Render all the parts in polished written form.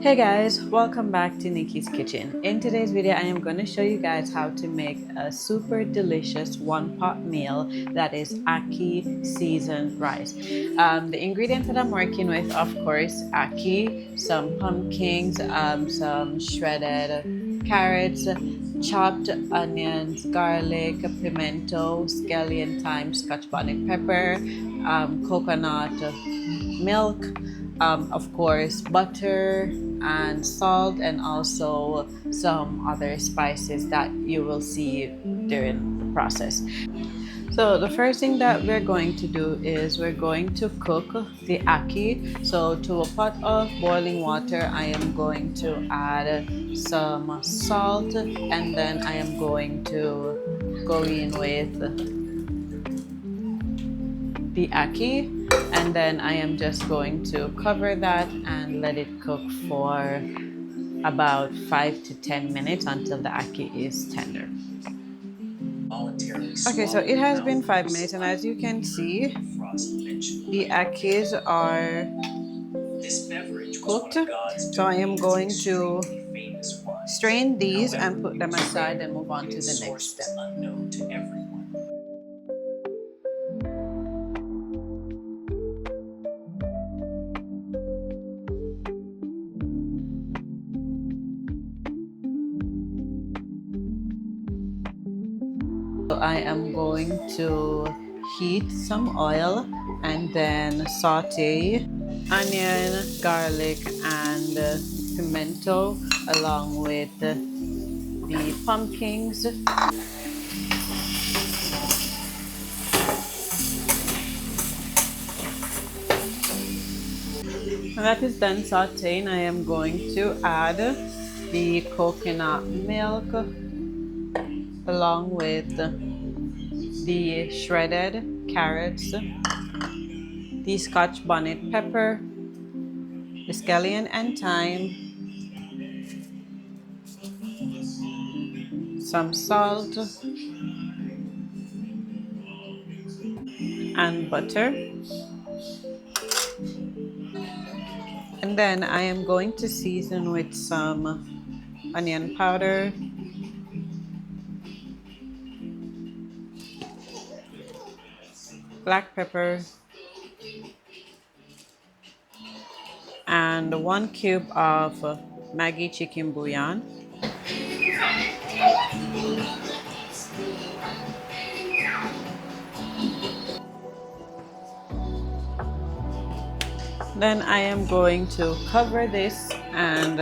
Hey guys, welcome back to Nikki's Kitchen. In today's video, I am going to show you guys how to make a super delicious one-pot meal that is Ackee Seasoned Rice. The ingredients that I'm working with, of course, ackee, some pumpkins, some shredded carrots, chopped onions, garlic, pimento, scallion, thyme, scotch bonnet pepper, coconut milk, of course, butter and salt, and also some other spices that you will see during the process. So the first thing that we're going to do is we're going to cook the ackee. So to a pot of boiling water, I am going to add some salt, and then I am going to go in with the ackee, and then I am just going to cover that and let it cook for about 5 to 10 minutes until the ackee is tender. Okay, so it has been 5 minutes, and as you can see, the ackees are cooked. So I am going to strain these and put them aside and move on to the next step. I am going to heat some oil and then saute onion, garlic, and pimento along with the pumpkins. When that is done sauteing, I am going to add the coconut milk along with the shredded carrots, the scotch bonnet pepper, the scallion and thyme, some salt, and butter. And then I am going to season with some onion powder, black pepper, and 1 cube of Maggi chicken bouillon. Then I am going to cover this and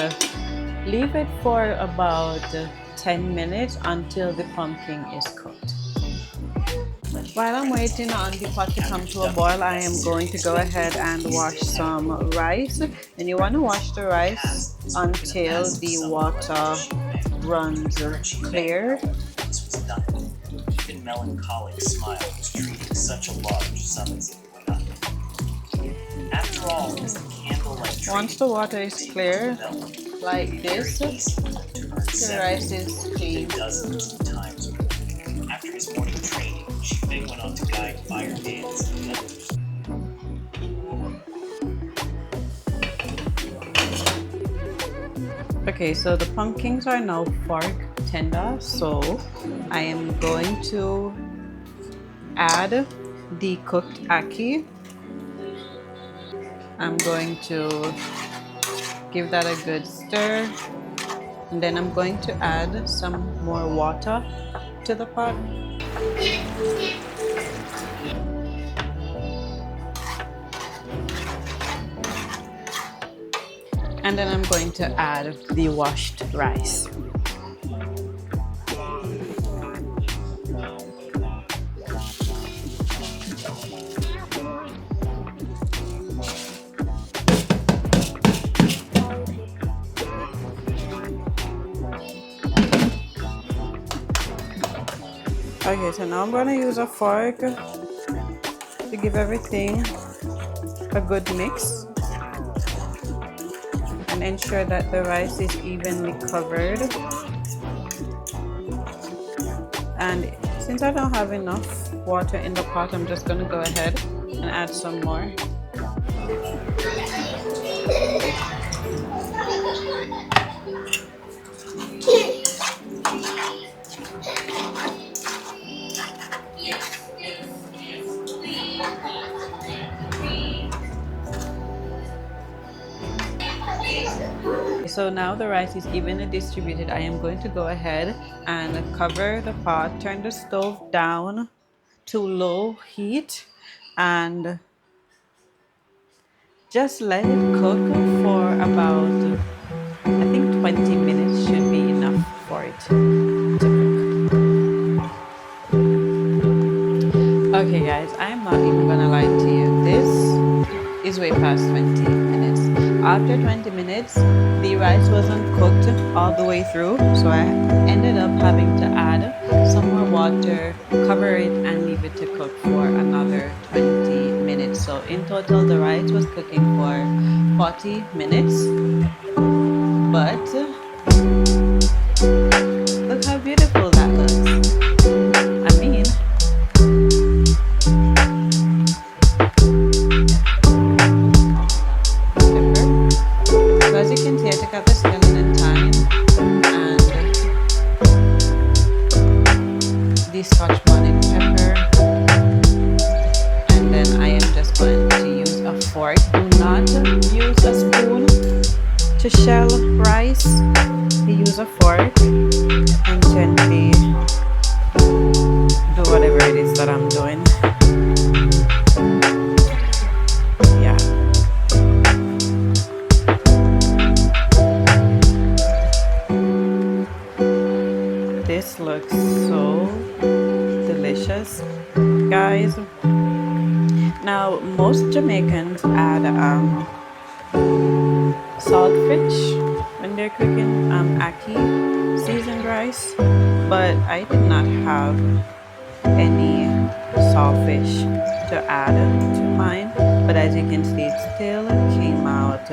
leave it for about 10 minutes until the pumpkin is cooked. While I'm waiting on the pot to come to a boil, I am going to go ahead and wash some rice. And you want to wash the rice until the water runs clear. Even melancholic smile was treated as such a large summons. After all, it was the candlelight. Once the water is clear, like this, the rice is clean. Dozens of times a week. After his morning training, she then went on to guide fire dance and others. Okay, so the pumpkins are now fork tender, so I am going to add the cooked ackee. I'm going to give that a good stir, and then I'm going to add some more water to the pot. And then I'm going to add the washed rice. Okay, so now I'm going to use a fork to give everything a good mix and ensure that the rice is evenly covered. And since I don't have enough water in the pot, I'm just going to go ahead and add some more. So now the rice is evenly distributed. I am going to go ahead and cover the pot, turn the stove down to low heat, and just let it cook for about, I think 20 minutes should be enough for it to cook. Okay guys, I'm not even gonna lie to you. This is way past 20 minutes. After 20 minutes, the rice wasn't cooked all the way through, so I ended up having to add some more water, cover it, and leave it to cook for another 20 minutes. So in total, the rice was cooking for 40 minutes. But look how beautiful that looks. I mean, so as you can see, I took out the skeleton and thyme and the Scotch bonnet pepper, and then I am just going to use a fork. Do not use a spoon to shell rice. You use a fork and gently do whatever it is that I'm doing. Yeah. This looks so delicious, guys. Now, most Jamaicans add saltfish when they're cooking Ackee Seasoned Rice, but I did not have any saltfish to add to mine. But as you can see, it still came out